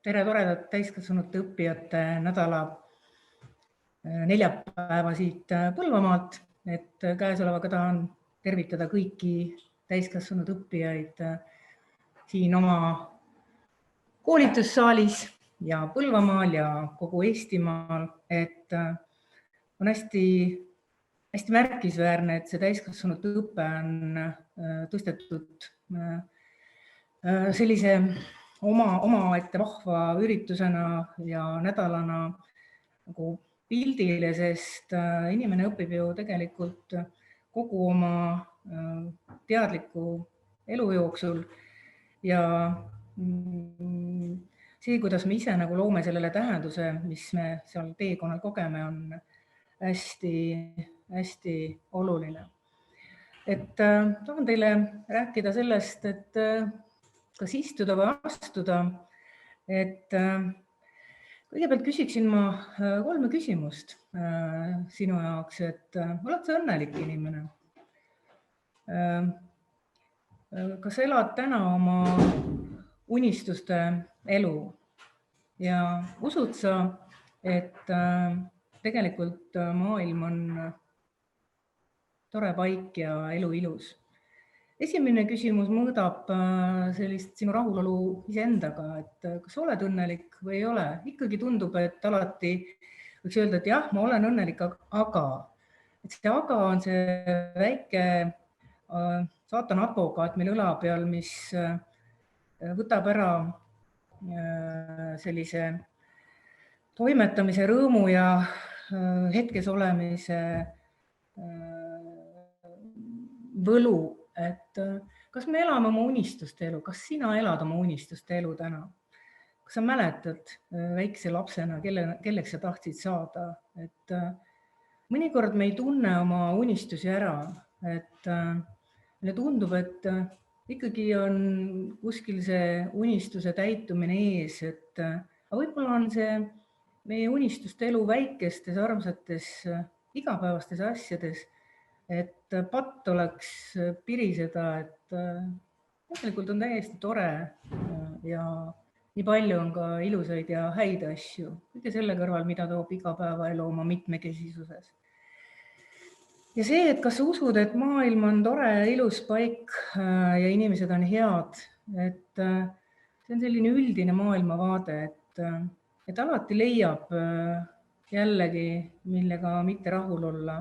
Tere toredat täiskasvanute õppijate nädala neljapäeva siit Põlvamaalt, et käesolevaga tahan tervitada kõiki täiskasvanud õppijaid siin oma koolitussaalis ja Põlvamaal ja kogu Eestimaal, et on hästi märkisväärne, et see täiskasvanute õpe on tõstetud sellise omaette vahva üritusena ja nädalana nagu pildile, sest inimene õpib ju tegelikult kogu oma teadliku elu jooksul ja see, kuidas me ise nagu loome sellele tähenduse, mis me seal teekonnal kogeme, on hästi oluline. Et tahan teile rääkida sellest, et kas istuda või astuda, et kõigepealt küsiksin ma 3 küsimust sinu jaoks, et oled sa õnnelik inimene? Kas elad täna oma unistuste elu ja usud sa, et tegelikult maailm on tore paik ja elu ilus? Esimene küsimus mõõdab sellist sinu rahulolu iseendaga, et kas oled õnnelik või ei ole. Ikkagi tundub, et alati võiks öelda, et jah, ma olen õnnelik, aga et see aga on see väike saatana advokaat meil õla peal, mis võtab ära sellise toimetamise rõõmu ja hetkes olemise võlu. Et kas me elame oma unistuste elu? Kas sina elad oma unistuste elu täna? Kas sa mäletad väikse lapsena, kelleks sa tahtsid saada? Et mõnikord me ei tunne oma unistusi ära, et meile tundub, et ikkagi on kuskil see unistuse täitumine ees, et võib-olla on see meie unistuste elu väikestes, armsates, igapäevastes asjades, et patt oleks piriseda, et tegelikult on täiesti tore ja nii palju on ka ilusaid ja häid asju, kõige selle kõrval, mida toob igapäevaelu oma mitmekesisuses. Ja see, et kas sa usud, et maailm on tore ja ilus paik ja inimesed on head, et see on selline üldine maailmavaade, et alati leiab jällegi, millega mitte rahul olla.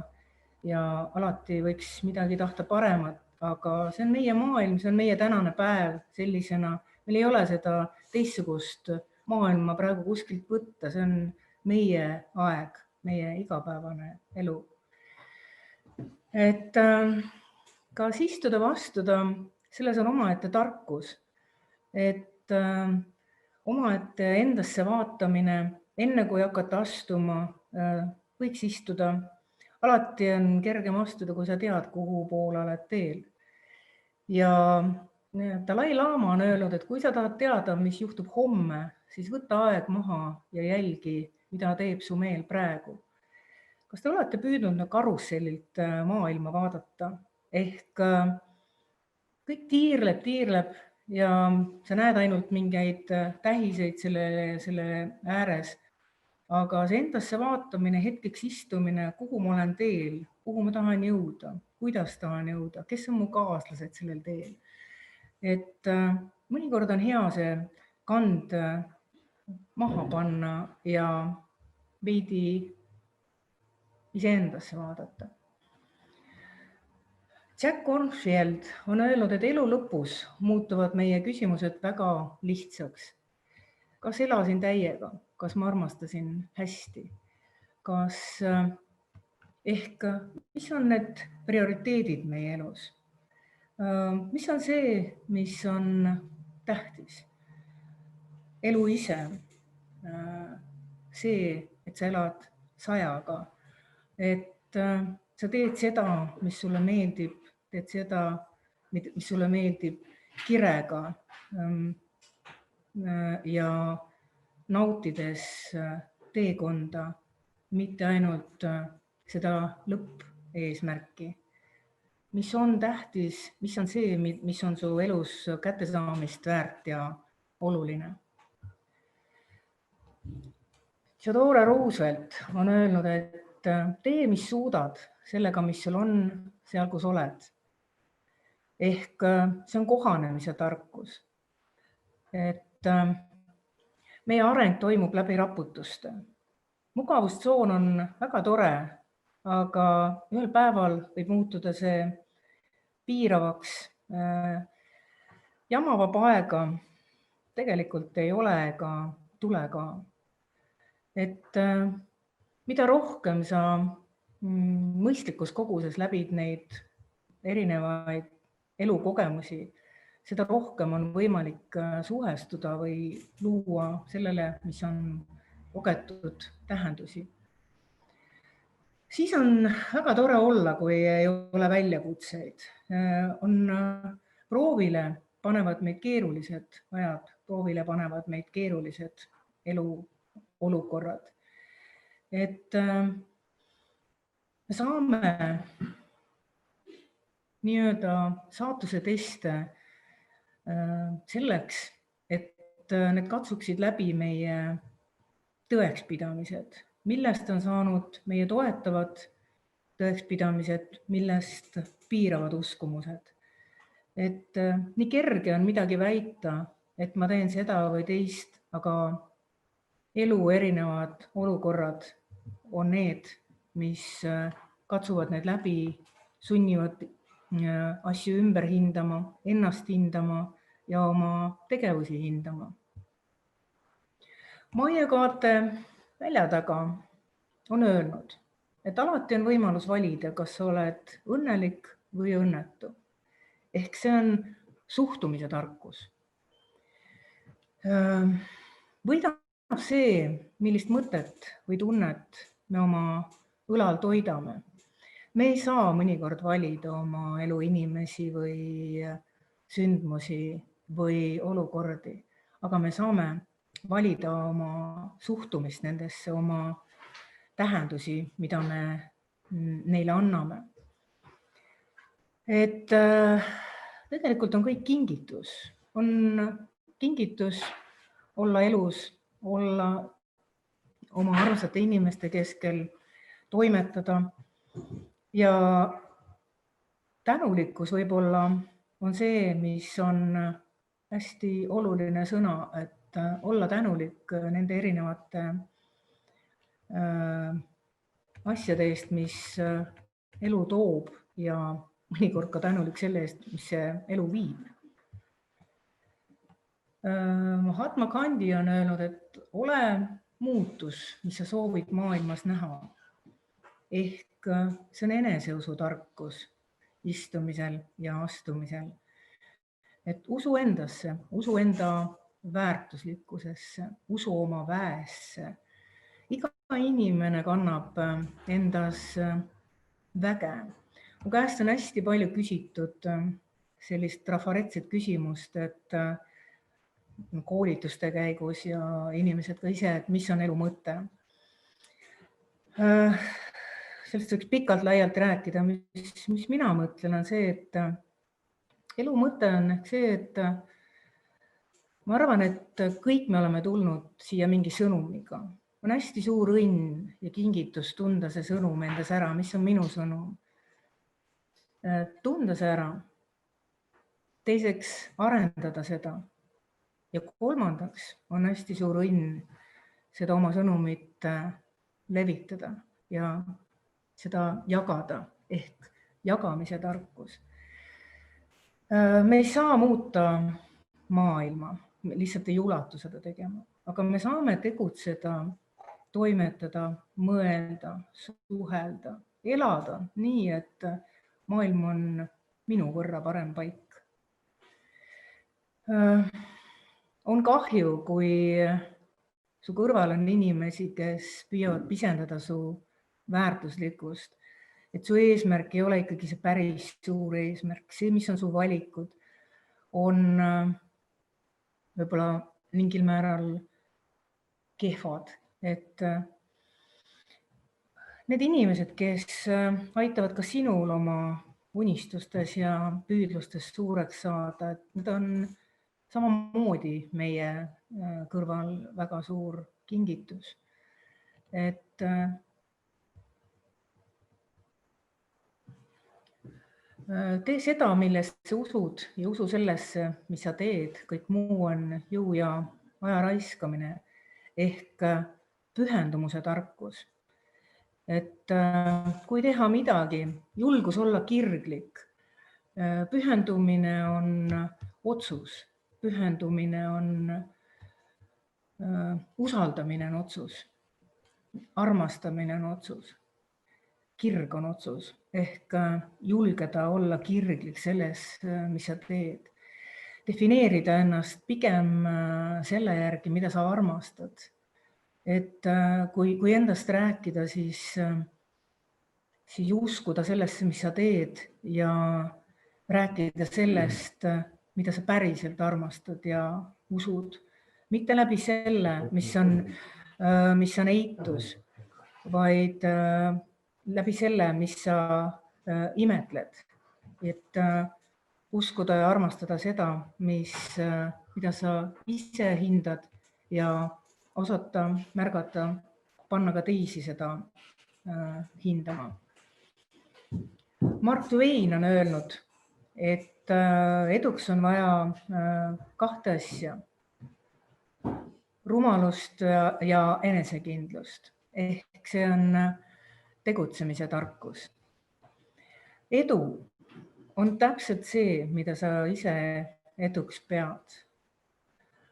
Ja alati võiks midagi tahta paremat, aga see on meie maailm, see on meie tänane päev sellisena. Meil ei ole seda teistsugust maailma praegu kuskilt võtta, see on meie aeg, meie igapäevane elu. Et kas istuda või astuda, selles on omaette tarkus, et omaette endasse vaatamine, enne kui hakata astuma, võiks istuda. Alati on kergem astuda, kui sa tead, kuhu poole oled teel. Ja Dalai Lama on öelnud, et kui sa tahad teada, mis juhtub homme, siis võta aeg maha ja jälgi, mida teeb su meel praegu. Kas te olete püüdnud karussellilt maailma vaadata? Ehk kõik tiirleb ja sa näed ainult mingeid tähiseid selle ääres. Aga see endasse vaatamine, hetkeks istumine, kuhu ma olen teel, kuhu ma tahan jõuda, kuidas tahan jõuda, kes on mu kaaslased sellel teel. Et mõnikord on hea see kand maha panna ja veidi iseendasse vaadata. Jack Kornfield on öelnud, et elu lõpus muutuvad meie küsimused väga lihtsaks. Kas elasin täiega? Kas ma armastasin hästi? Kas mis on need prioriteedid meie elus? Mis on see, mis on tähtis? Elu ise, see, et sa elad 100-ga, et sa teed seda, mis sulle meeldib, teed seda, mis sulle meeldib kirega ja nautides teekonda, mitte ainult seda lõppeesmärki. Mis on tähtis, mis on see, mis on su elus kättesaamist väärt ja oluline. Theodore Roosevelt on öelnud, et tee, mis suudad, sellega, mis sul on, seal, kus oled. Ehk see on kohanemise tarkus. Et meie areng toimub läbi raputuste. Mugavustsoon on väga tore, aga ühel päeval võib muutuda see piiravaks. Jamavaba aega tegelikult ei ole ega tule ka. Et mida rohkem sa mõistlikus koguses läbid neid erinevaid elukogemusi, seda rohkem on võimalik suhestuda või luua sellele, mis on kogetud tähendusi. Siis on väga tore olla, kui ei ole väljakutseid. Proovile panevad meid keerulised ajad, proovile panevad meid keerulised eluolukorrad. Et me saame nii-öelda saatuse teste selleks, et need katsuksid läbi meie tõekspidamised, millest on saanud meie toetavad tõekspidamised, millest piiravad uskumused. Et nii kerge on midagi väita, et ma teen seda või teist, aga elu erinevad olukorrad on need, mis katsuvad need läbi, sunnivad asju ümber hindama, ennast hindama ja oma tegevusi hindama. Maiekaate välja taga on öelnud, et alati on võimalus valida, kas sa oled õnnelik või õnnetu. Ehk see on suhtumise tarkus. Võidab see, millist mõtet või tunnet me oma õlal toidame. Me ei saa mõnikord valida oma elu inimesi või sündmusi või olukordi, aga me saame valida oma suhtumist nendesse, oma tähendusi, mida me neile anname. Et tegelikult on kõik kingitus. On kingitus olla elus, olla oma armsate inimeste keskel, toimetada. Ja tänulikkus võib-olla on see, mis on hästi oluline sõna, et olla tänulik nende erinevate asjade eest, mis elu toob ja mõnikord ka tänulik selle eest, mis see elu viib. Mahatma Gandhi on öelnud, et ole muutus, mis sa soovid maailmas näha. Ehk see on eneseusutarkus istumisel ja astumisel. Et usu endasse, usu enda väärtuslikkusesse, usu oma väesse. Iga inimene kannab endas väge. Mu käest on hästi palju küsitud sellist trafaretset küsimust, et koolituste käigus ja inimesed ka ise, et mis on elu mõte. Sellest võiks pikalt laialt rääkida, mis mina mõtlen, on see, et elu mõte on see, et ma arvan, et kõik me oleme tulnud siia mingi sõnumiga. On hästi suur õnn ja kingitus tunda see sõnum endas ära, mis on minu sõnum. Tunda see ära. Teiseks arendada seda. Ja kolmandaks on hästi suur õnn seda oma sõnumit levitada ja seda jagada ehk jagamise tarkus. Me ei saa muuta maailma, me lihtsalt ei ulatu seda tegema, aga me saame tegutseda, toimetada, mõelda, suhelda, elada nii, et maailm on minu võrra parem paik. On kahju, kui su kõrval on inimesi, kes püüavad pisendada su väärtuslikkust, et su eesmärk ei ole ikkagi see päris suur eesmärk. See, mis on su valikud, on võib-olla mingil määral kehvad. Et need inimesed, kes aitavad ka sinul oma unistustes ja püüdlustes suureks saada, et need on samamoodi meie kõrval väga suur kingitus. Et tee seda, millest sa usud ja usu sellesse, mis sa teed, kõik muu on jõu ja aja raiskamine ehk pühendumuse tarkus. Et kui teha midagi, julgus olla kirglik, pühendumine on otsus, pühendumine on usaldamine on otsus, armastamine on otsus, kirg on otsus ehk julgeda olla kirglik selles, mis sa teed. Defineerida ennast pigem selle järgi, mida sa armastad. Et kui endast rääkida, siis uskuda sellesse, mis sa teed ja rääkida sellest, mida sa päriselt armastad ja usud. Mitte läbi selle, mis on eitus, vaid läbi selle, mis sa imetled. Et uskuda ja armastada seda, mida sa ise hindad ja osata märgata, panna ka teisi seda hindama. Mark Twain on öelnud, et eduks on vaja kahte asja, rumalust ja enesekindlust, ehk see on tegutsemise tarkus. Edu on täpselt see, mida sa ise eduks pead.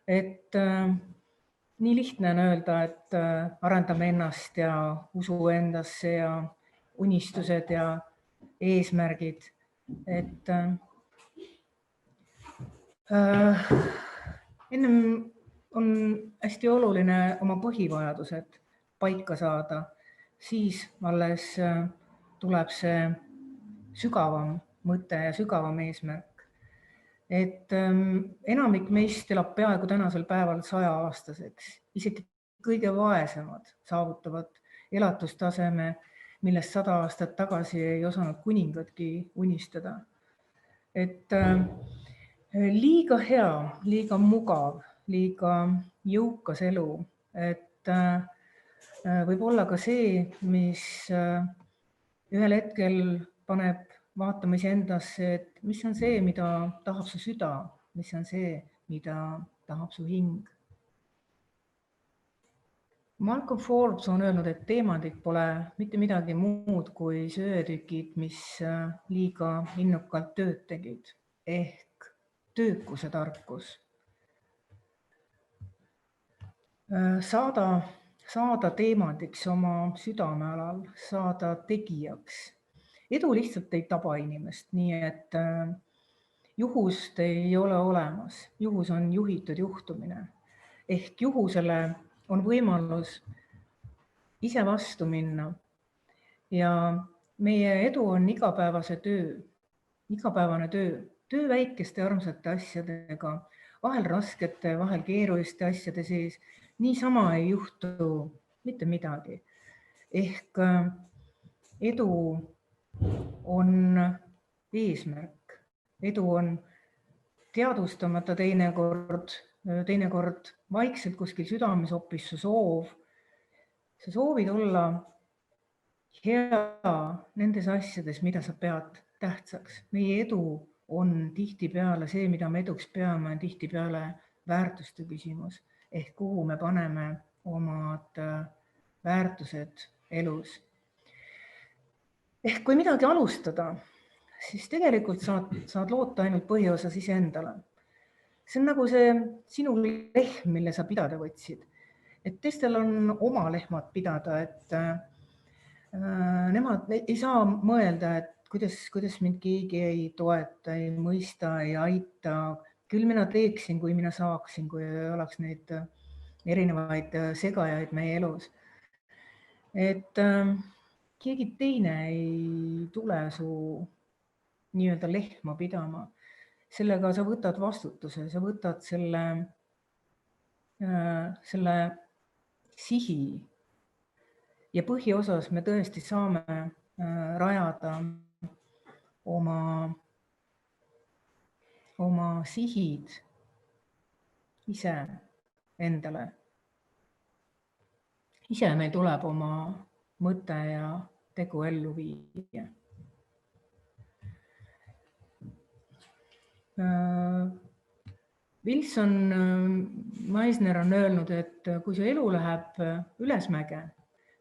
Et nii lihtne on öelda, et arendame ennast ja usu endasse ja unistused ja eesmärgid. Et ennem on hästi oluline oma põhivajadused paika saada, siis alles tuleb see sügavam mõte ja sügavam eesmärk. Et enamik meist elab peaaegu tänasel päeval 100-aastaseks, isegi kõige vaesemad saavutavad elatustaseme, millest 100 aastat tagasi ei osanud kuningadki unistada. Et liiga hea, liiga mugav, liiga jõukas elu, et võib olla ka see, mis ühel hetkel paneb vaatama iseendasse, et mis on see, mida tahab su süda, mis on see, mida tahab su hing. Malcolm Forbes on öelnud, et teemantid pole mitte midagi muud kui söetükid, mis liiga innukalt tööd tegid, ehk töökuse tarkus. Saada teemandiks oma südamealal, saada tegijaks. Edu lihtsalt ei taba inimest, nii et juhust ei ole olemas. Juhus on juhitud juhtumine. Ehk juhusele on võimalus ise vastu minna. Ja meie edu on igapäevane töö. Töö väikeste armsate asjadega, vahel raskete, vahel keeruliste asjade sees. Niisama ei juhtu mitte midagi. Ehk edu on eesmärk. Edu on teadvustamata teinekord vaikselt kuskil südames hoopis su soov. Sa soovid olla hea nendes asjades, mida sa pead tähtsaks. Meie edu on tihtipeale see, mida me eduks peame, on tihtipeale väärtuste küsimus. Ehk kuhu me paneme omad väärtused elus. Ehk kui midagi alustada, siis tegelikult saad loota ainult põhiosas iseendale. See on nagu see sinu lehm, mille sa pidada võtsid. Et teistel on oma lehmad pidada, et nemad ei saa mõelda, et kuidas mind keegi ei toeta, ei mõista, ei aita. Küll mina teeksin, kui mina saaksin, kui ei oleks neid erinevaid segajaid meie elus. Et keegi teine ei tule su nii-öelda lehma pidama. Sellega sa võtad vastutuse, sa võtad selle sihi. Ja põhiosas me tõesti saame rajada oma sihid ise endale. Ise meil tuleb oma mõte ja tegu ellu viia. Wilson Meisner on öelnud, et kui su elu läheb ülesmäge,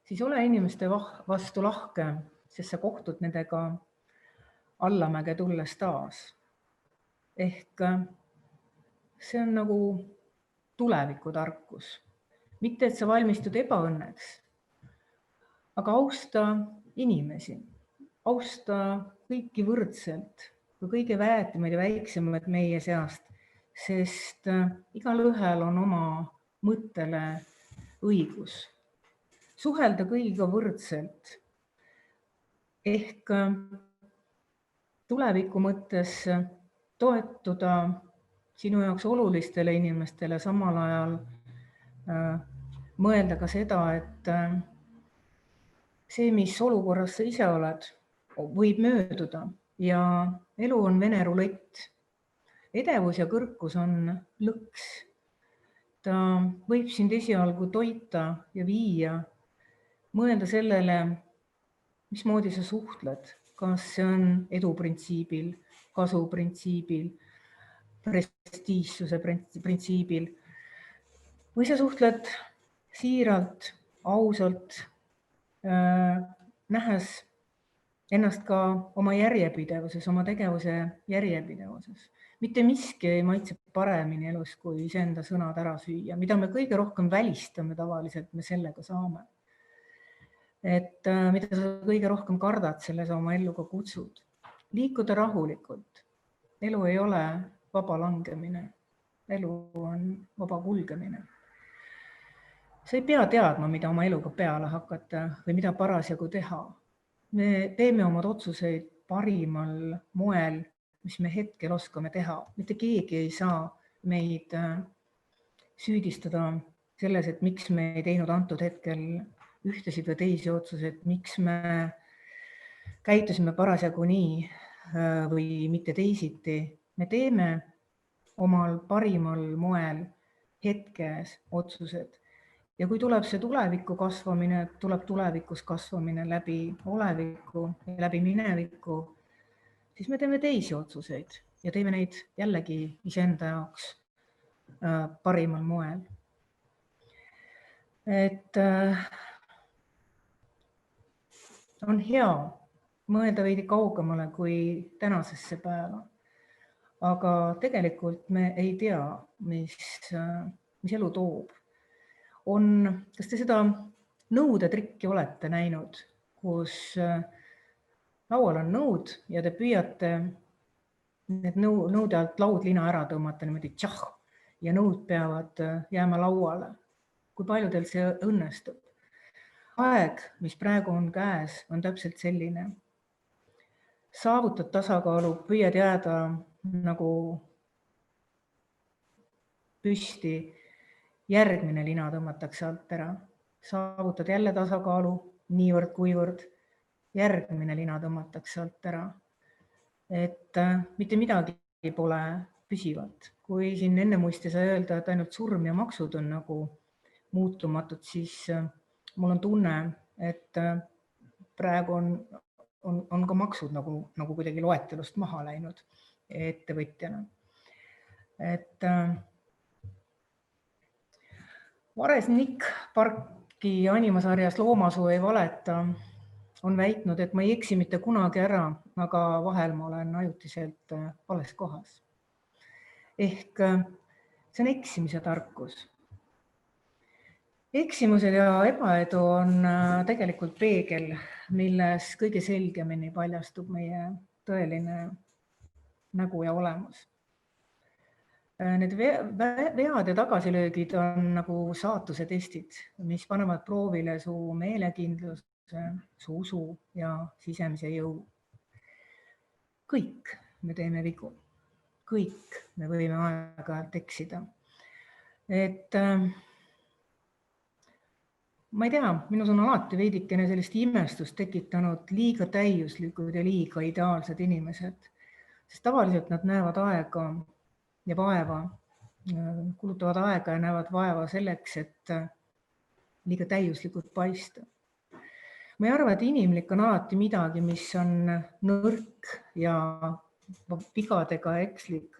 siis ole inimeste vastu lahke, sest sa kohtud nendega allamäge tulles taas. Ehk see on nagu tulevikutarkus. Mitte, et sa valmistud ebaõnneks, aga austa inimesi, austa kõiki võrdselt, kõige väetimaid ja väiksemaid meie seast, sest igalühel on oma mõttele õigus. Suhelda kõigiga võrdselt. Ehk tuleviku mõttes toetuda sinu jaoks olulistele inimestele, samal ajal mõelda ka seda, et see, mis olukorras sa ise oled, võib mööduda ja elu on Vene rulett. Edevus ja kõrkus on lõks. Ta võib sind esialgu toita ja viia, mõelda sellele, mismoodi sa suhtled, kas see on eduprintsiibil, kasuprintsiibil, prestiižsuse printsiibil või sa suhtled siiralt, ausalt, nähes ennast ka oma järjepidevuses, oma tegevuse järjepidevuses. Mitte miski ei maitse paremini elus, kui iseenda sõnad ära süüa, mida me kõige rohkem välistame tavaliselt, me sellega saame. Et mida sa kõige rohkem kardad, selle sa oma ellu ka kutsud. Liikuda rahulikult. Elu ei ole vaba langemine. Elu on vaba kulgemine. Sa ei pea teadma, mida oma eluga peale hakata või mida parasjagu teha. Me teeme omad otsuseid parimal moel, mis me hetkel oskame teha. Mitte keegi ei saa meid süüdistada selles, et miks me ei teinud antud hetkel ühtesid või teisi otsuseid, miks me käitusime parasjagu nii või mitte teisiti. Me teeme omal parimal moel hetkes otsused. Ja kui tuleb see tuleviku kasvamine, tuleb tulevikus kasvamine läbi oleviku ja läbi mineviku, siis me teeme teisi otsuseid ja teeme neid jällegi iseenda jaoks parimal moel. Et on hea mõelda veidi kaugemale kui tänasesse päeva, aga tegelikult me ei tea, mis elu toob. Kas te seda nõudetrikki olete näinud, kus laual on nõud ja te püüate need nõude alt laudlina ära tõmmata niimoodi tšah ja nõud peavad jääma lauale. Kui palju teil see õnnestub? Aeg, mis praegu on käes, on täpselt selline. Saavutad tasakaalu, püüad jääda nagu püsti, järgmine lina tõmmatakse alt ära. Saavutad jälle tasakaalu, niivõrd kuivõrd, järgmine lina tõmmatakse alt ära. Et mitte midagi pole püsivat. Kui siin enne muisti sai öelda, et ainult surm ja maksud on nagu muutumatud, siis mul on tunne, et praegu on ka maksud nagu kuidagi loetelust maha läinud ettevõtjana. Et Vares Nick Parki animasarjas Loomasuu ei valeta on väitnud, et ma ei eksi mitte kunagi ära, aga vahel ma olen ajutiselt vales kohas. Ehk see on eksimise tarkus. Eksimused ja ebaedu on tegelikult peegel, milles kõige selgemini paljastub meie tõeline nägu ja olemus. Need vead ja tagasilöögid on nagu saatuse testid, mis panevad proovile su meelekindluse, su usu ja sisemise jõu. Kõik me teeme vigu. Kõik me võime aeg-ajalt eksida. Et ma ei tea, minus on alati veidikene sellist imestust tekitanud liiga täiuslikud ja liiga ideaalsed inimesed, sest tavaliselt nad näevad aega ja vaeva kulutavad aega ja näevad vaeva selleks, et liiga täiuslikult paista. Ma ei arva, et inimlik on alati midagi, mis on nõrk ja vigadega ekslik,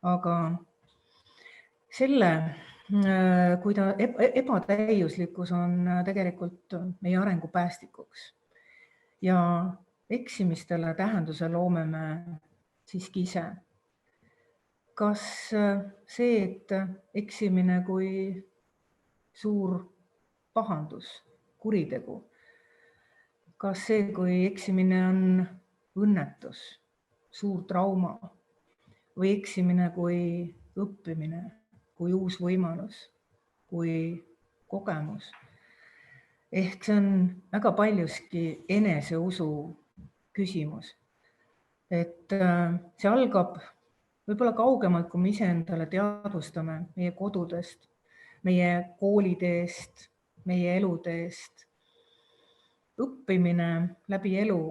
aga selle, kui ta ebatäiuslikkus on tegelikult meie arengu päästikuks ja eksimistele tähenduse loome me siiski ise. Kas see, et eksimine kui suur pahandus, kuritegu, kas see, kui eksimine on õnnetus, suur trauma või eksimine kui õppimine, kui uus võimalus, kui kogemus. Ehk see on väga paljuski eneseusu küsimus. Et see algab võib-olla kaugemalt, kui me iseendale teadvustame meie kodudest, meie kooliteest, meie eluteest. Õppimine läbi elu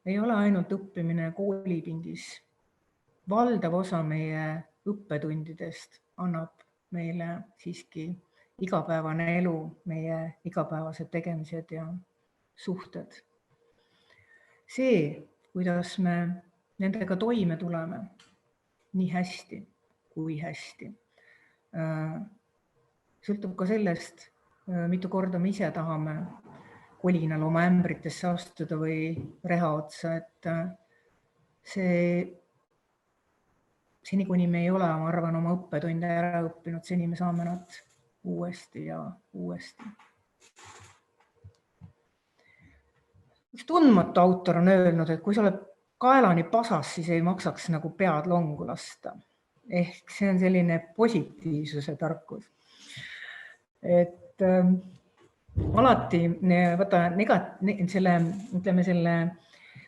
ei ole ainult õppimine koolipingis. Valdav osa meie õppetundidest annab meile siiski igapäevane elu, meie igapäevased tegemised ja suhted. See, kuidas me nendega toime tuleme, nii hästi kui hästi, sõltub ka sellest, mitu korda me ise tahame kolinal oma ämbritesse astuda või reha otsa, et seni, kuni me ei ole, ma arvan, oma õppetunde ära õppinud, seni me saame nad uuesti ja uuesti. Üks tundmatu autor on öelnud, et kui sa oled kaelani pasas, siis ei maksaks nagu pead longu lasta. Ehk see on selline positiivsuse tarkus. Et alati selle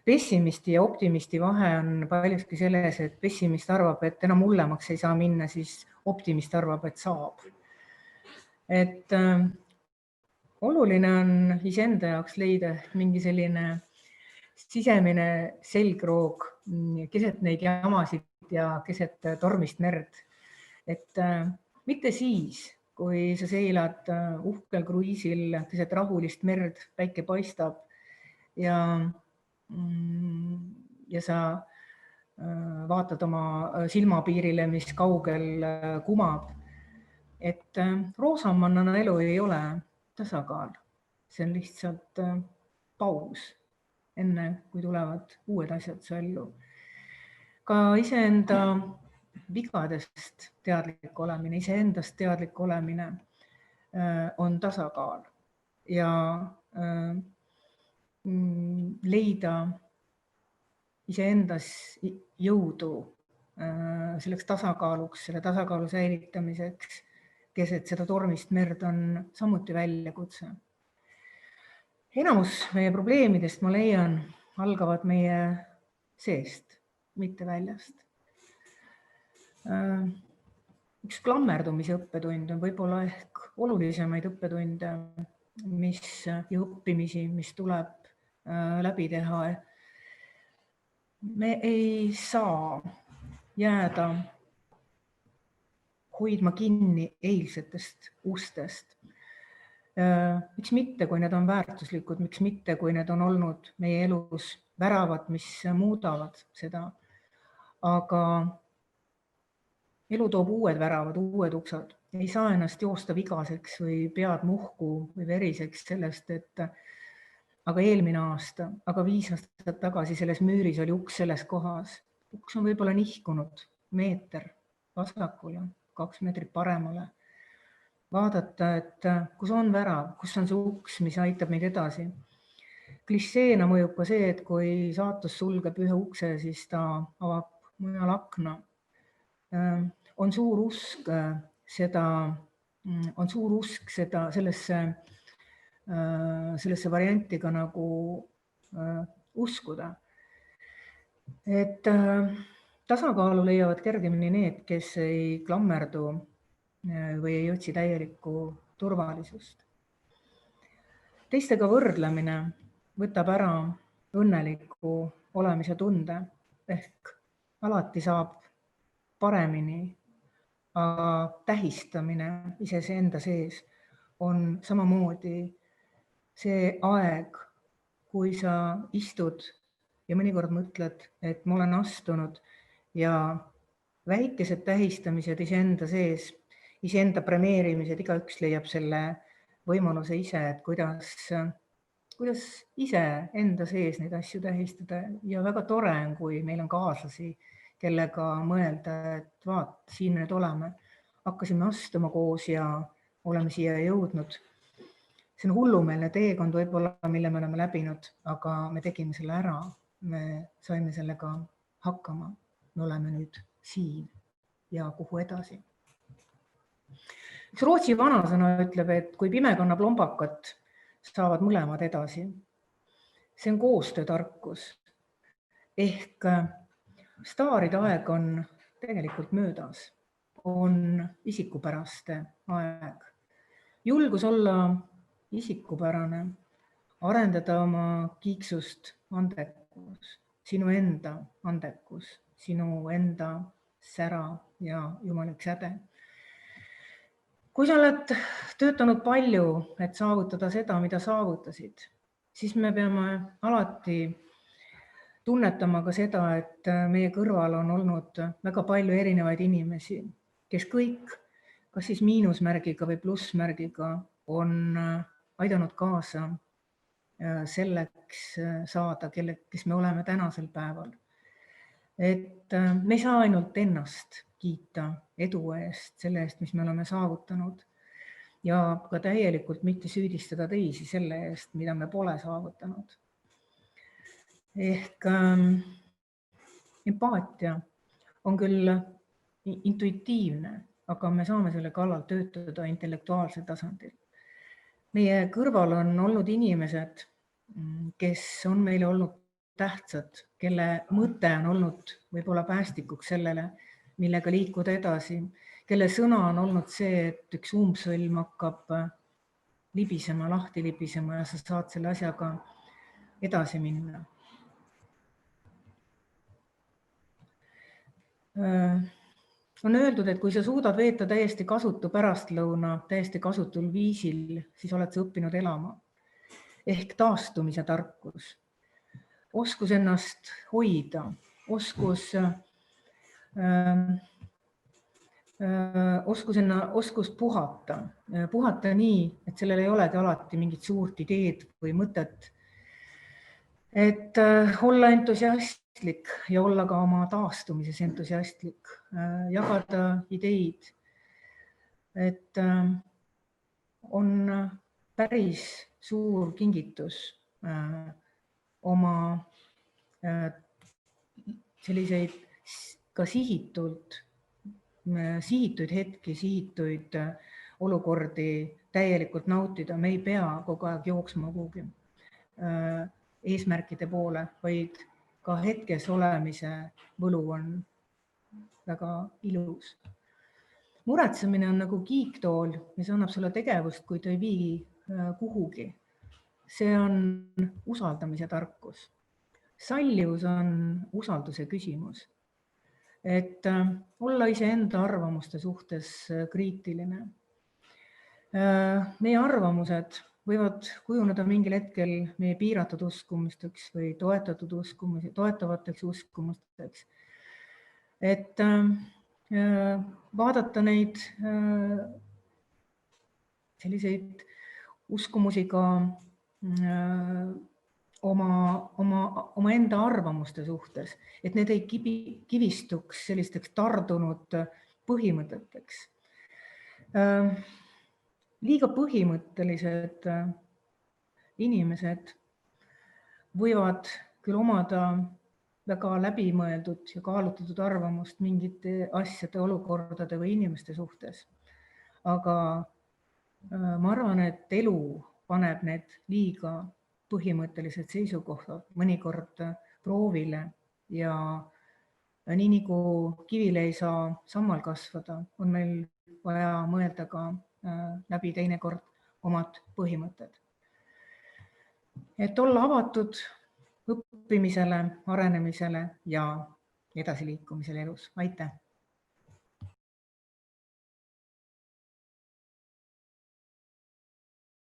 pessimisti ja optimisti vahe on paljuski selles, et pessimist arvab, et enam hullemaks ei saa minna, siis optimist arvab, et saab. Et oluline on iseenda jaoks leida mingi selline sisemine selgroog keset neid jamasid ja keset tormist merd. Et mitte siis, kui sa seilad uhkel kruiisil keset rahulist merd, päike paistab ja sa vaatad oma silmapiirile, mis kaugel kumab. Et roosamannana elu ei ole tasakaal. See on lihtsalt paus, enne kui tulevad uued asjad su ellu. Ka iseenda vigadest teadlik olemine, iseendast teadlik olemine on tasakaal ja leida iseendas jõudu selleks tasakaaluks, selle tasakaalu säilitamiseks keset seda tormist merd on samuti väljakutse. Enamus meie probleemidest, ma leian, algavad meie seest, mitte väljast. Üks klammerdumise õppetund on võib-olla ehk olulisemaid õppetunde, ja õppimisi, mis tuleb läbi teha. Me ei saa jääda hoidma kinni eilsetest ustest. Miks mitte, kui need on väärtuslikud, miks mitte, kui need on olnud meie elus väravad, mis muudavad seda. Aga elu toob uued väravad, uued uksad. Ei saa ennast joosta vigaseks või pead muhku või veriseks sellest, et aga eelmine aasta, aga 5 aastat tagasi selles müüris oli uks selles kohas. Uks on võib-olla nihkunud meeter vasakule, 2 meetrit paremale. Vaadata, et kus on värav, kus on see uks, mis aitab meid edasi. Klišeena mõjub ka see, et kui saatus sulgeb ühe ukse, siis ta avab mujal akna. On suur usk sellesse varianti ka nagu uskuda. Et tasakaalu leiavad kergemini need, kes ei klammerdu või ei otsi täielikku turvalisust. Teistega võrdlemine võtab ära õnneliku olemise tunde ehk alati saab paremini aga tähistamine iseenda sees on samamoodi see aeg, kui sa istud ja mõnikord mõtled, et ma olen astunud ja väikesed tähistamised iseenda sees, iseenda premeerimised, igaüks leiab selle võimaluse ise, et kuidas ise enda sees neid asju tähistada ja väga tore on, kui meil on kaaslasi, kellega mõelda, et vaat, siin nüüd oleme, hakkasime astuma koos ja oleme siia jõudnud. See on hullumeelne teekond võib-olla, mille me oleme läbinud, aga me tegime selle ära, me saime sellega hakkama, me oleme nüüd siin ja kuhu edasi. Üks Rootsi vanasõna ütleb, et kui pime kannab lombakat, saavad mõlemad edasi. See on koostöötarkus. Ehk staaride aeg on tegelikult möödas, on isikupäraste aeg. Julgus olla isikupärane, arendada oma kiiksust andekus, sinu enda andekus, sinu enda sära ja jumalik säde. Kui sa oled töötanud palju, et saavutada seda, mida saavutasid, siis me peame alati tunnetama ka seda, et meie kõrval on olnud väga palju erinevaid inimesi, kes kõik, kas siis miinusmärgiga või plussmärgiga, on aidanud kaasa selleks saada, kes me oleme tänasel päeval. Et me ei saa ainult ennast kiita edu eest, selle eest, mis me oleme saavutanud ja ka täielikult mitte süüdistada teisi selle eest, mida me pole saavutanud. Ehk empaatia on küll intuitiivne, aga me saame selle kallal töötada intellektuaalsel tasandil. Meie kõrval on olnud inimesed, kes on meile olnud tähtsad, kelle mõte on olnud võib-olla päästikuks sellele, millega liikuda edasi, kelle sõna on olnud see, et üks umbsõlm hakkab libisema, lahti libisema ja sa saad selle asjaga edasi minna. On öeldud, et kui sa suudad veeta täiesti kasutu pärastlõuna täiesti kasutul viisil, siis oled sa õppinud elama. Ehk taastumise tarkus, oskus ennast hoida, oskus puhata nii, et sellel ei olegi alati mingit suurt ideed või mõtet. Et olla entusiastlik ja olla ka oma taastumises entusiastlik, jagada ideid, et on päris suur kingitus oma selliseid ka sihituid hetki, sihituid olukordi täielikult nautida. Me ei pea kogu aeg jooksma kuhugi eesmärkide poole, vaid ka hetkes olemise võlu on väga ilus. Muretsemine on nagu kiiktool, mis annab sulle tegevust, kui ta ei vii kuhugi. See on usaldamise tarkus. Sallivus on usalduse küsimus. Et olla iseenda arvamuste suhtes kriitiline. Meie arvamused võivad kujuneda mingil hetkel meie piiratud uskumusteks või toetavateks uskumusteks. Et vaadata neid selliseid uskumusi ka oma enda arvamuste suhtes, et need ei kivistuks sellisteks tardunud põhimõteteks. Liiga põhimõttelised inimesed võivad küll omada väga läbimõeldud ja kaalutletud arvamust mingite asjade, olukordade või inimeste suhtes. Aga ma arvan, et elu paneb need liiga põhimõttelised seisukohad mõnikord proovile ja nii nagu kivile ei saa sammal kasvada, on meil vaja mõelda ka läbi teinekord omad põhimõtted. Et olla avatud õppimisele, arenemisele ja edasiliikumisele elus. Aitäh!